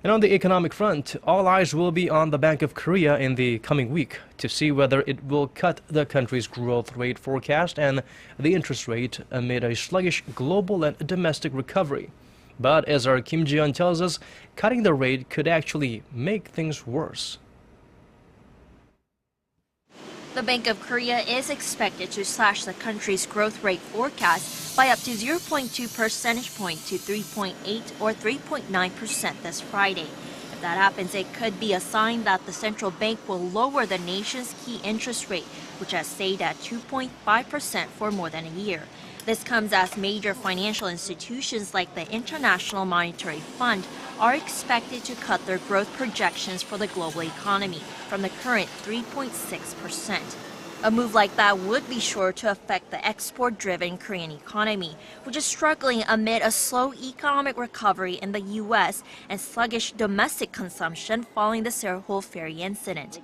And on the economic front, all eyes will be on the Bank of Korea in the coming week to see whether it will cut the country's growth rate forecast and the interest rate amid a sluggish global and domestic recovery. But as our Kim Ji-yeon tells us, cutting the rate could actually make things worse. The Bank of Korea is expected to slash the country's growth rate forecast by up to 0.2 percentage point to 3.8 or 3.9% this Friday. If that happens, it could be a sign that the central bank will lower the nation's key interest rate, which has stayed at 2.5% for more than a year. This comes as major financial institutions like the International Monetary Fund are expected to cut their growth projections for the global economy from the current 3.6%. A move like that would be sure to affect the export-driven Korean economy, which is struggling amid a slow economic recovery in the U.S. and sluggish domestic consumption following the Seoul ferry incident.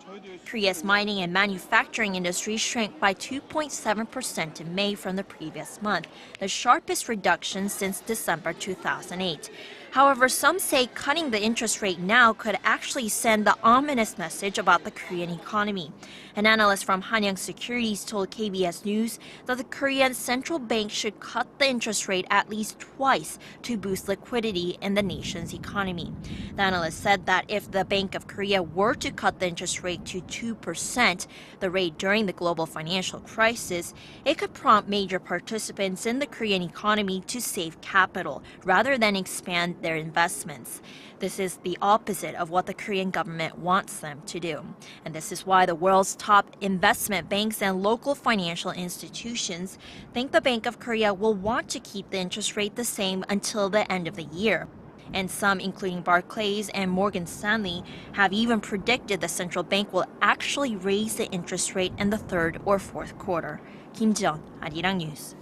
Korea's mining and manufacturing industry shrank by 2.7% in May from the previous month, the sharpest reduction since December 2008. However, some say cutting the interest rate now could actually send the ominous message about the Korean economy. An analyst from Hanyang Securities told KBS News that the Korean central bank should cut the interest rate at least twice to boost liquidity in the nation's economy. The analyst said that if the Bank of Korea were to cut the interest rate to 2%, the rate during the global financial crisis, it could prompt major participants in the Korean economy to save capital rather than expand their investments. This is the opposite of what the Korean government wants them to do. And this is why the world's top investment banks and local financial institutions think the Bank of Korea will want to keep the interest rate the same until the end of the year. And some, including Barclays and Morgan Stanley, have even predicted the central bank will actually raise the interest rate in the third or fourth quarter. Kim Ji-yeon, Arirang News.